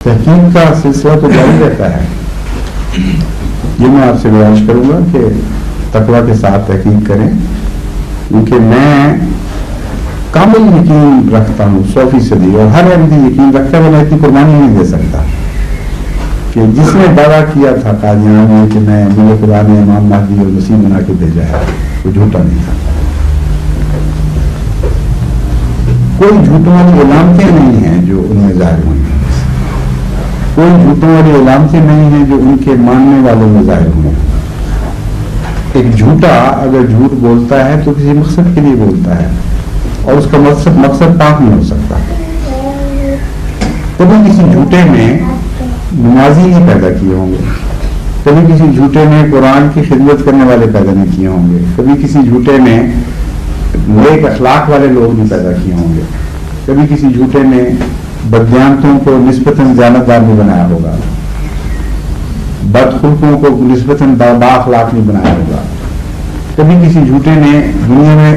تحقیق کا سلسلہ تو جاری رہتا ہے. یہ میں آپ سے گزارش کروں گا کہ تقویٰ کے ساتھ تحقیق کریں، کیونکہ میں کامل یقین رکھتا ہوں 100%، اور ہر آدمی یقین رکھتا ہے، میں اتنی قربانی نہیں دے سکتا کہ جس نے دعویٰ کیا تھا قادیان میں کہ میں ملک خدا نے امام مہدی اور مسیح بنا کے بھیجا ہے، وہ جھوٹا نہیں تھا. کوئی جھوٹوں والی علامتیں نہیں ہیں جو ان میں ظاہر ہوئی ہیں، کوئی جھوٹوں والی علامتیں نہیں ہیں جو ان کے ماننے والوں میں ظاہر ہوئی. ایک جھوٹا اگر جھوٹ بولتا ہے تو کسی مقصد کے لیے بولتا ہے، اور اس کا مقصد پاک نہیں ہو سکتا. کبھی کسی جھوٹے میں نمازی نہیں پیدا کیے ہوں گے، کبھی کسی جھوٹے میں قرآن کی خدمت کرنے والے پیدا نہیں کیے ہوں گے، کبھی کسی جھوٹے میں نیک اخلاق والے لوگ نہیں پیدا کیے ہوں گے، کبھی کسی جھوٹے میں بدیانتوں کو نسبتاً دیانتدار نہیں بنایا ہوگا، بدخلقوں کو نسبتاً بااخلاق نہیں بنایا ہوگا، کبھی کسی جھوٹے نے دنیا میں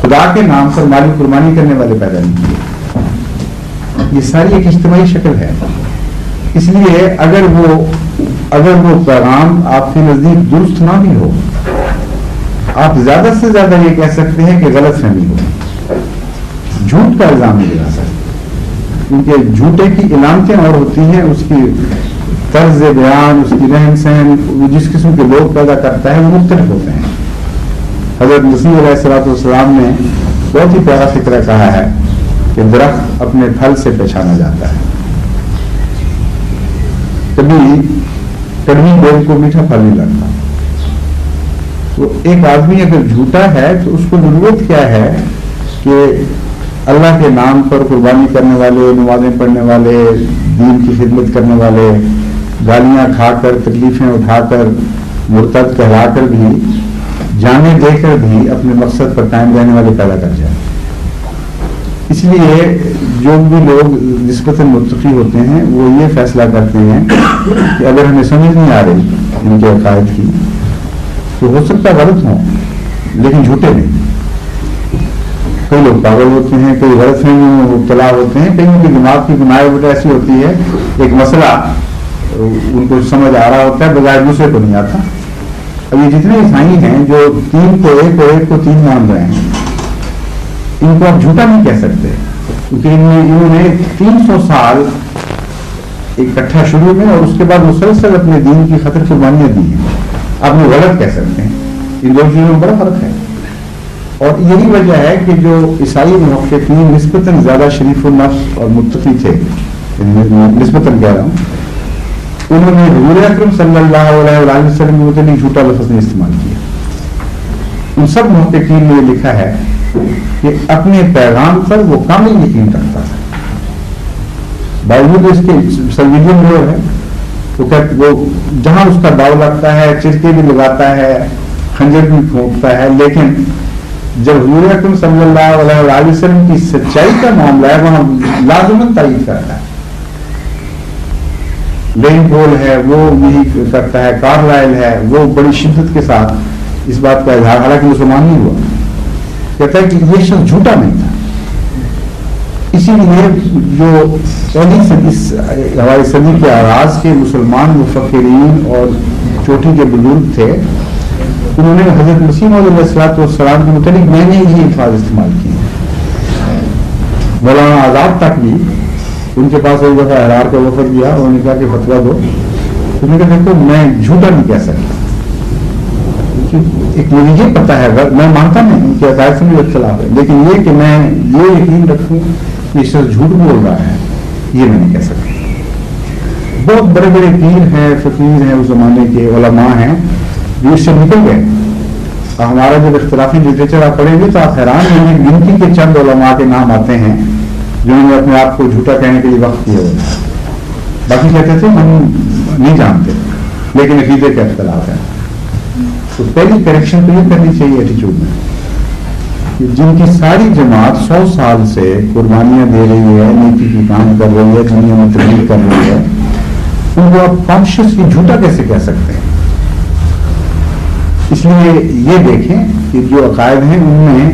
خدا کے نام پر مالی قربانی کرنے والے پیدا نہیں کیے. یہ ساری ایک اجتماعی شکل ہے. اس لیے اگر وہ پیغام آپ کے نزدیک درست نہ بھی ہو، آپ زیادہ سے زیادہ یہ کہہ سکتے ہیں کہ غلط فہمی ہو. جھوٹ کا الزام نہیں لگا سکتے، کیونکہ جھوٹے کی علامتیں اور ہوتی ہیں، اس کی طرز بیان، اس کی رہن سہن، جس قسم کے لوگ پیدا کرتا ہے وہ مختلف ہوتے ہیں. حضرت مسیح علیہ الصلوۃ والسلام نے بہت ہی پیارا فکرہ کہا ہے کہ درخت اپنے پھل سے پہچانا جاتا ہے. کبھی کڑوی بیل کو میٹھا پھل نہیں لگتا. تو ایک آدمی اگر جھوٹا ہے تو اس کو ضرورت کیا ہے کہ اللہ کے نام پر قربانی کرنے والے، نمازیں پڑھنے والے، دین کی خدمت کرنے والے، گالیاں کھا کر، تکلیفیں اٹھا کر، مرتد کہلا کر بھی، جانے دے کر بھی اپنے مقصد پر قائم رہنے والے پیدا کر جائیں. اس لیے جو بھی لوگ نسبتاً متقی ہوتے ہیں وہ یہ فیصلہ کرتے ہیں کہ اگر ہمیں سمجھ نہیں آ رہی ان کے عقائد کی تو ہو سکتا غلط ہوں لیکن جھوٹے نہیں. کئی لوگ پاگل ہوتے ہیں، کئی غلط فہمیوں میں مبتلا ہوتے ہیں، کئی کی دماغ کی بناوٹ ایسی ہوتی ہے ایک مسئلہ ان کو سمجھ آ رہا ہوتا ہے بظاہر دوسرے کو نہیں آتا. اب یہ جتنے عیسائی ہیں جو 3 کو 1 اور 1 کو 3 مان رہے ہیں، ان کو آپ جھوٹا نہیں کہہ سکتے، کیونکہ انہوں نے 300 سال اکٹھا شروع میں اور اس کے بعد مسلسل اپنے دین کی خطر قربانیاں دی ہیں. آپ نے غلط کہہ سکتے ہیں. ان دو چیزوں میں بڑا فرق ہے. اور یہی وجہ ہے کہ جو عیسائی محققین نسبتاً زیادہ شریف النفس اور متقی تھے، نسبتاً کہہ رہا ہوں، انہوں نے حضور اکرم صلی اللہ علیہ وسلم کے متعلق جھوٹا لفظ نہیں استعمال کیا. ان سب محققین نے یہ لکھا ہے کہ اپنے پیغام پر وہ کامل یقین رکھتا تھا. باوجود اس کے سلویلین جو ہے وہ جہاں اس کا داؤ لگتا ہے، چرکے بھی لگاتا ہے، خنجر بھی پھونکتا ہے، لیکن جب حضور اکرم صلی اللہ علیہ وسلم کی سچائی کا معاملہ ہے وہاں لازماً تائید کرتا ہے. لین پول ہے وہ یہی کرتا ہے، کارلائل ہے وہ بڑی شدت کے ساتھ اس بات کا اظہار، حالانکہ مسلمان نہیں ہوا، کہتا ہے کہ یہ شخص جھوٹا نہیں تھا. اسی لیے جو پہلی ہماری صدی کے آغاز کے مسلمان مفکرین اور چوٹی کے بزرگ تھے، انہوں نے حضرت مسیح علیہ السلام کے متعلق نئے نئے ہی الفاظ استعمال کیے. مولانا آزاد تک بھی ان کے پاس ایک دفعہ احرار کا وفد گیا، انہوں نے کہا کہ فتویٰ دو. انہوں نے کہا دیکھو میں جھوٹا نہیں کہہ سکتا، ایک مجھے یہ پتا ہے، میں مانتا نہیں ان کے عقائد سے بھی اختلاف ہے، لیکن یہ کہ میں یہ یقین رکھوں کہ اس سے جھوٹ بول رہا ہے یہ میں نہیں کہہ سکتا. بہت بڑے بڑے پیر ہیں، فقیر ہیں، اس زمانے کے علماء ہیں جو اس سے نکل گئے. ہمارا جب اختلافی لٹریچر آپ پڑھیں گے تو آپ حیران ہوں گے، گنتی کے چند علماء کے نام آتے ہیں جنہوں نے اپنے آپ کو جھوٹا کہنے کے لیے وقت کیا ہوا. باقی کہتے تھے ہم نہیں جانتے لیکن عقیدے کا اختلاف ہے. تو پہلی کریکشن تو یہ کرنی چاہیے ایٹیچیوڈ میں کہ جن کی ساری جماعت 100 سال سے قربانیاں دے رہی ہے، نیکی کی کام کر رہی ہے، دنیا میں تبلیغ کر رہی ہے، ان کو آپ کانشیسلی جھوٹا کیسے کہہ سکتے ہیں؟ اس لیے یہ دیکھیں کہ جو عقائد ہیں ان میں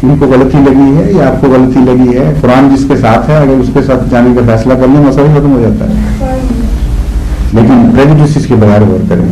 ان کو غلطی لگی ہے یا آپ کو غلطی لگی ہے. قرآن جس کے ساتھ ہے اگر اس کے ساتھ جانے کا فیصلہ کر لیں مسئلہ ختم ہو جاتا ہے. لیکن پریجوڈسز کے بغیر غور کریں.